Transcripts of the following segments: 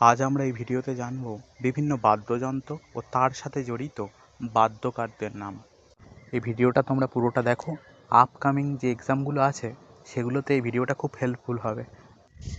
আজ আমরা এই ভিডিওতে জানব বিভিন্ন বাদ্যযন্ত্র ও তার সাথে জড়িত বাদ্যকারদের নাম। এই ভিডিওটা তোমরা পুরোটা দেখো। আপকামিং যে এক্সামগুলো আছে সেগুলোতে এই ভিডিওটা খুব হেল্পফুল হবে।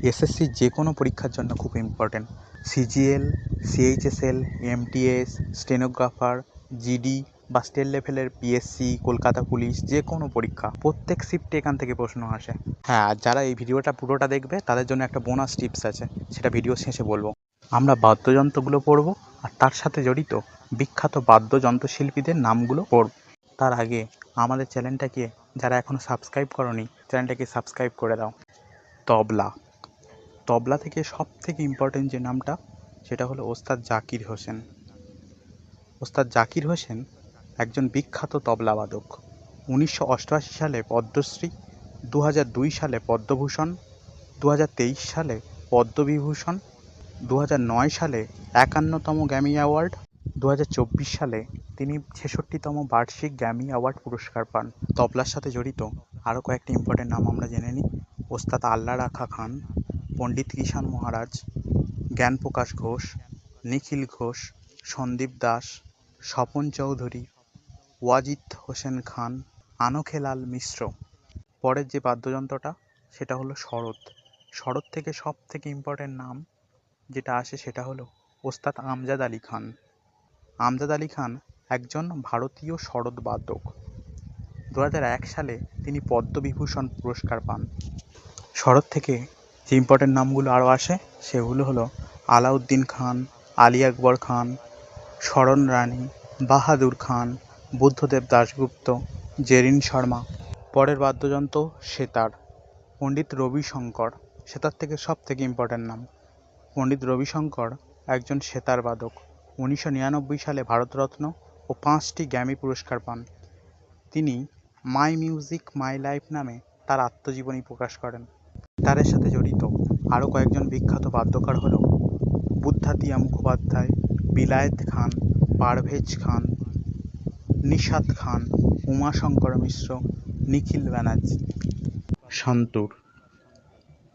এসএসসির যে কোনো পরীক্ষার জন্য খুব important. CGL, CHSL, MTS, stenographer, GD বা স্টেট লেভেলের পিএসসি, কলকাতা পুলিশ, যে কোনো পরীক্ষা প্রত্যেক শিফটে এখান থেকে প্রশ্ন আসে। হ্যাঁ, আর যারা এই ভিডিওটা পুরোটা দেখবে তাদের জন্য একটা বোনাস টিপস আছে, সেটা ভিডিও শেষে বলবো। আমরা বাদ্যযন্ত্রগুলো পড়ব আর তার সাথে জড়িত বিখ্যাত বাদ্যযন্ত্র শিল্পীদের নামগুলো পড়ব। তার আগে আমাদের চ্যানেলটাকে যারা এখনও সাবস্ক্রাইব করনি, চ্যানেলটাকে সাবস্ক্রাইব করে দাও। তবলা। তবলা থেকে সব থেকে ইম্পর্টেন্ট যে নামটা সেটা হলো ওস্তাদ জাকির হোসেন। ওস্তাদ জাকির হোসেন একজন বিখ্যাত তবলাবাদক। 1988 সালে পদ্মশ্রী, 2002 সালে পদ্মভূষণ, 2023 সালে পদ্মবিভূষণ, 2009 সালে 51তম গ্র্যামি অ্যাওয়ার্ড, 2024 সালে তিনি 66তম বার্ষিক গ্র্যামি অ্যাওয়ার্ড পুরস্কার পান। তবলার সাথে জড়িত আরও কয়েকটি ইম্পর্টেন্ট নাম আমরা জেনে নিই। ওস্তাদ আল্লা রাখা খান, পণ্ডিত কিষাণ মহারাজ, জ্ঞানপ্রকাশ ঘোষ, নিখিল ঘোষ, সন্দীপ দাস, স্বপন চৌধুরী, ওয়াজিদ হোসেন খান, আনখেলাল মিশ্র। পরের যে বাদ্যযন্ত্রটা সেটা হলো সরোদ। সরোদ থেকে সব থেকে ইম্পর্টেন্ট নাম যেটা আসে সেটা হলো ওস্তাদ আমজাদ আলী খান। আমজাদ আলী খান একজন ভারতীয় সরোদ বাদক। 2001 সালে তিনি পদ্মবিভূষণ পুরস্কার পান। সরোদ থেকে যে ইম্পর্টেন্ট নামগুলো আরও আসে সেগুলো হলো আলাউদ্দিন খান, আলী আকবর খান, শরণ রানী, বাহাদুর খান, বুদ্ধদেব দাশগুপ্ত, জেরিন শর্মা। পরের বাদ্যযন্ত্র সেতার। পণ্ডিত রবিশঙ্কর। সেতার থেকে সব থেকে ইম্পর্টেন্ট নাম পণ্ডিত রবিশঙ্কর একজন সেতার বাদক। 1999 সালে ভারতরত্ন ও 5টি গ্র্যামি পুরস্কার পান। তিনি মাই মিউজিক মাই লাইফ নামে তার আত্মজীবনী প্রকাশ করেন। সেতারের সাথে জড়িত আরও কয়েকজন বিখ্যাত বাদ্যকার হল বুদ্ধাতিয়া মুখোপাধ্যায়, বিলায়েত খান, পারভেজ খান, নিশাত খান, উমাশঙ্কর মিশ্র, নিখিল ব্যানার্জি। শান্তুর।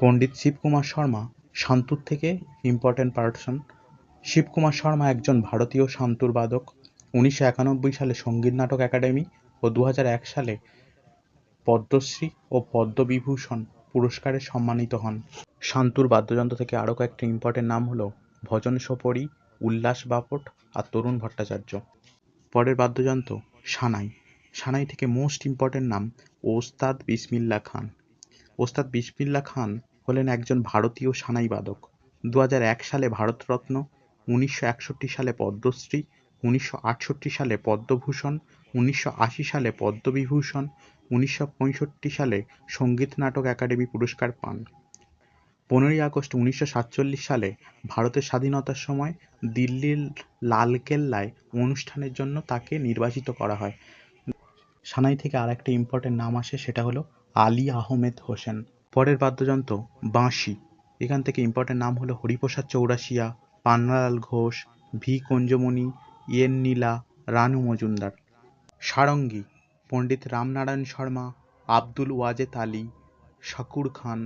পণ্ডিত শিবকুমার শর্মা শান্তুর থেকে ইম্পর্টেন্ট পার্সন। শিবকুমার শর্মা একজন ভারতীয় শান্তুর বাদক। 1991 সালে সঙ্গীত নাটক একাডেমি ও 2001 সালে পদ্মশ্রী ও পদ্মবিভূষণ পুরস্কারে সম্মানিত হন। শান্তুর বাদ্যযন্ত্র থেকে আরও কয়েকটি ইম্পর্টেন্ট নাম হলো ভজন সোপরি, উল্লাস বাপট আর তরুণ ভট্টাচার্য। পরের বাদ্যযন্ত্র সানাই। সানাই থেকে মোস্ট ইম্পর্টেন্ট নাম ওস্তাদ বিসমিল্লাহ খান। ওস্তাদ বিসমিল্লাহ খান হলেন একজন ভারতীয় সানাই বাদক। 2001 সালে ভারতরত্ন, 1961 সালে পদ্মশ্রী, 1968 সালে পদ্মভূষণ, 1980 সালে পদ্মবিভূষণ, 1965 সালে সঙ্গীত নাটক একাডেমি পুরস্কার পান। 15ই আগস্ট 1947 সালে ভারতের স্বাধীনতার সময় দিল্লির লালকেল্লায় অনুষ্ঠানের জন্য তাকে নির্বাচিত করা হয়। সানাই থেকে আর একটা ইম্পর্টেন্ট নাম আসে, সেটা হলো আলী আহমেদ হোসেন। পরের বাদ্যযন্ত্র বাঁশি। এখান থেকে ইম্পর্টেন্ট নাম হলো হরিপ্রসাদ চৌরাশিয়া, পান্নালাল ঘোষ, ভি কুঞ্জমণি, এন নীলা, রানু মজুমদার। সারঙ্গী। পণ্ডিত রামনারায়ণ শর্মা, আব্দুল ওয়াজেদ আলী, শাকুর খান,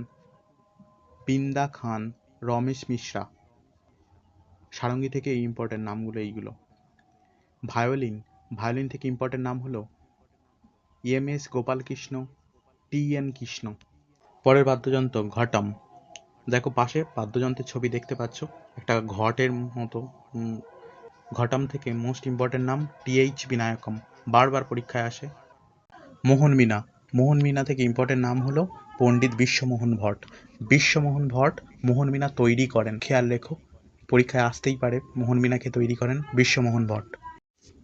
পিন্দা খান, রমেশ মিশ্রা। সারঙ্গী থেকে এই ইম্পর্টেন্ট নামগুলো এইগুলো। ভায়োলিন। ভায়োলিন থেকে ইম্পর্টেন্ট নাম হলো এম.এস. গোপালকৃষ্ণ, টি.এন. কৃষ্ণ। পরের বাদ্যযন্ত্র ঘটম। দেখো পাশে বাদ্যযন্ত্রের ছবি দেখতে পাচ্ছ, একটা ঘটের মতো। ঘটম থেকে মোস্ট ইম্পর্টেন্ট নাম টি.এইচ. বিনায়কম, বারবার পরীক্ষায় আসে। মোহন মীনা। মোহন মীনা থেকে ইম্পর্টেন্ট নাম হলো পণ্ডিত বিশ্বমোহন ভট্ট। বিশ্বমোহন ভট্ট মোহন মীনা তৈরি করেন, খেয়াল রেখো, পরীক্ষায় আসতেই পারে। মোহন মীনাকে তৈরি করেন বিশ্বমোহন ভট্ট।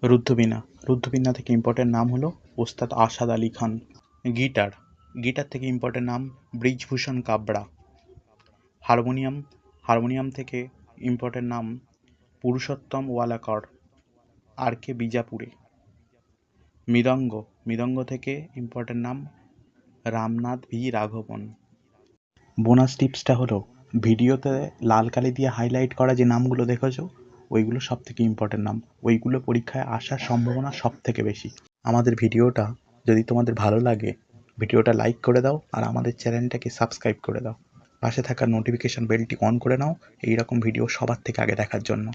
রুদ্ধবীণা। রুদ্ধবীণা থেকে ইম্পর্টেন্ট নাম হলো ওস্তাদ আসাদ আলী খান। গিটার। গিটার থেকে ইম্পর্টেন্ট নাম ব্রিজভূষণ কাবরা। হারমোনিয়াম। হারমোনিয়াম থেকে ইম্পর্টেন্ট নাম পুরুষোত্তম ওয়ালাকর, আর কে বিজাপুরে। মৃদঙ্গ। মৃদঙ্গ থেকে ইম্পর্টেন্ট নাম রামনাথ ভি রাঘবন। বোনাস টিপসটা হলো ভিডিওতে লাল কালি দিয়ে হাইলাইট করা যে নামগুলো দেখেছো ওইগুলো সব থেকে ইম্পর্টেন্ট নাম, ওইগুলো পরীক্ষায় আসার সম্ভাবনা সব থেকে বেশি। আমাদের ভিডিওটা যদি তোমাদের ভালো লাগে ভিডিওটা লাইক করে দাও আর আমাদের চ্যানেলটাকে সাবস্ক্রাইব করে দাও। পাশে থাকা নোটিফিকেশন বেলটি অন করে নাও এই রকম ভিডিও সবার থেকে আগে দেখার জন্য।